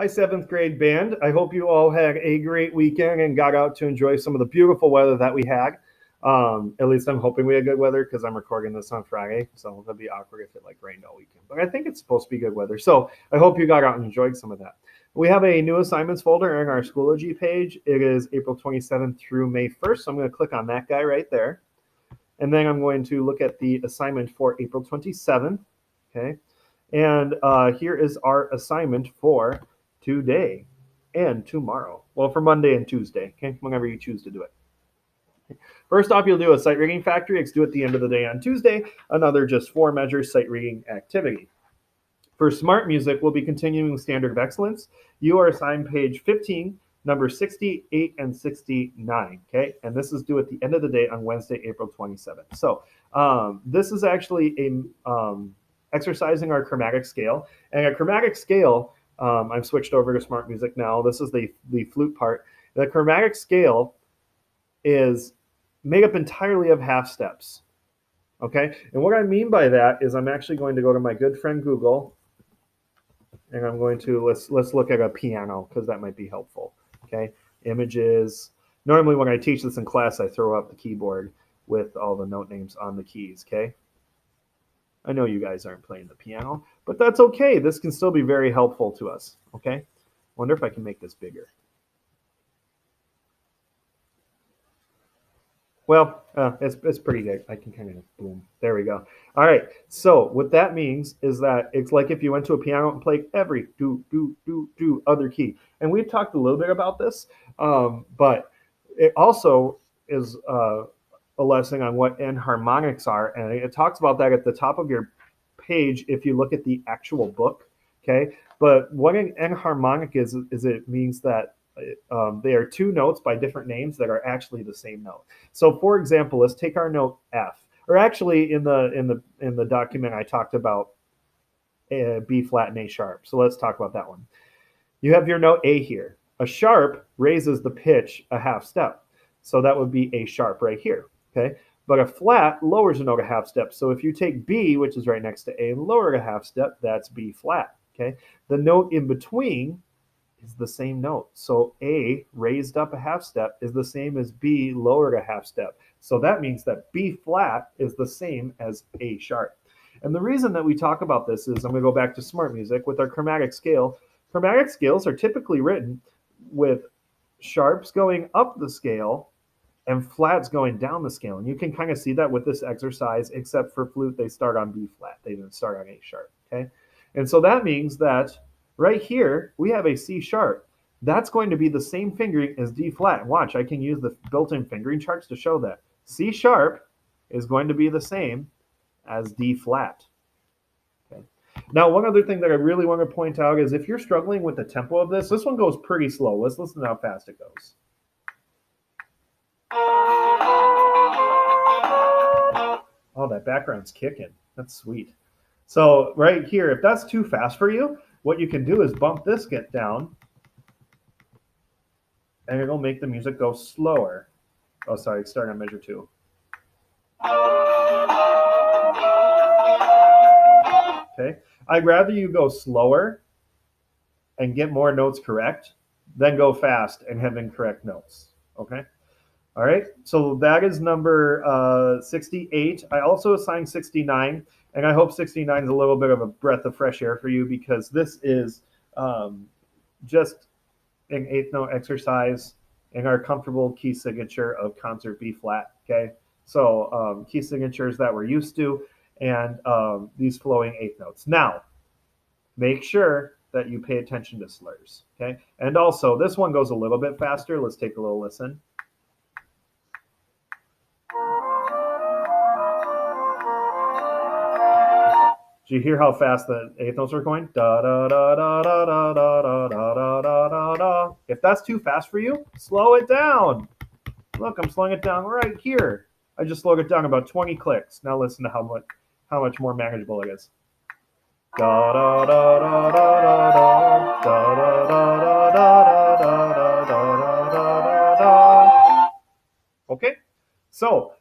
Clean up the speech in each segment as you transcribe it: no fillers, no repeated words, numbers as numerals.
Hi, seventh grade band. I hope you all had a great weekend and got out to enjoy some of the beautiful weather that we had. At least I'm hoping we had good weather because I'm recording this on Friday, so it'll be awkward if it like rained all weekend. But I think it's supposed to be good weather, so I hope you got out and enjoyed some of that. We have a new assignments folder in our Schoology page. It is April 27th through May 1st, so I'm going to click on that guy right there, and then I'm going to look at the assignment for April 27th. Okay, and here is our assignment for today and tomorrow. Well, for Monday and Tuesday, okay, whenever you choose to do it. First off, you'll do a sight reading factory. It's due at the end of the day on Tuesday. Another just 4 measure sight reading activity. For smart music, we'll be continuing standard of excellence. You are assigned page 15, number 68 and 69. Okay, and this is due at the end of the day on Wednesday, April 27th. So this is actually a exercising our chromatic scale, and a chromatic scale. I've switched over to smart music now. This is the flute part. The chromatic scale is made up entirely of half steps. Okay, and what I mean by that is I'm actually going to go to my good friend Google, and I'm going to let's look at a piano because that might be helpful. Okay, images. Normally, when I teach this in class, I throw up the keyboard with all the note names on the keys. Okay, I know you guys aren't playing the piano, but that's okay. This can still be very helpful to us. Okay, wonder if I can make this bigger. Well, it's pretty good. I can kind of boom. There we go. All right. So what that means is that it's like if you went to a piano and played every do other key. And we've talked a little bit about this, but it also is a lesson on what enharmonics are, and it talks about that at the top of your page if you look at the actual book. Okay. But what an enharmonic is it means that they are two notes by different names that are actually the same note. So, for example, let's take our note F, or actually in the document I talked about B flat and A sharp. So let's talk about that one. You have your note A here. A sharp raises the pitch a half step, so that would be A sharp right here. Okay, but a flat lowers a note a half step. So if you take B, which is right next to A, and lower it a half step, that's B flat. Okay, the note in between is the same note. So A raised up a half step is the same as B lowered a half step. So that means that B flat is the same as A sharp. And the reason that we talk about this is I'm going to go back to smart music with our chromatic scale. Chromatic scales are typically written with sharps going up the scale and flats going down the scale. And you can kind of see that with this exercise, except for flute, they start on B flat. They didn't start on A sharp. Okay. And so that means that right here, we have a C sharp. That's going to be the same fingering as D flat. Watch, I can use the built-in fingering charts to show that. C sharp is going to be the same as D flat. Okay. Now, one other thing that I really want to point out is if you're struggling with the tempo of this one goes pretty slow. Let's listen to how fast it goes. Oh, that background's kicking. That's sweet. So right here, if that's too fast for you, what you can do is bump this get down, and it'll make the music go slower. Oh, sorry, starting on measure 2. Okay, I'd rather you go slower and get more notes correct than go fast and have incorrect notes. Okay. All right, so that is number 68. I also assigned 69, and I hope 69 is a little bit of a breath of fresh air for you because this is just an eighth note exercise in our comfortable key signature of concert B flat. Okay, so key signatures that we're used to, and these flowing eighth notes. Now, make sure that you pay attention to slurs. Okay, and also this one goes a little bit faster. Let's take a little listen. Do you hear how fast the eighth notes are going? Da da da da da da da da da da da da. If that's too fast for you, slow it down. Look, I'm slowing it down right here. I just slowed it down about 20 clicks. Now listen to how much more manageable it is. Da da da da da da da da da da da da da da da. Okay, so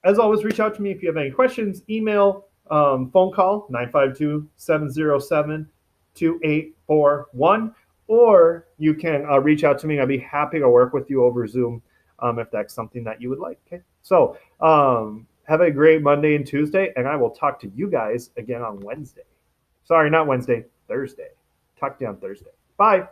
as always, reach out to me if you have any questions. Email, phone call 952-707-2841, or you can reach out to me. I'd be happy to work with you over Zoom if that's something that you would like. Okay. So have a great Monday and Tuesday, and I will talk to you guys again on Wednesday. Sorry, not Wednesday, Thursday. Talk to you on Thursday. Bye.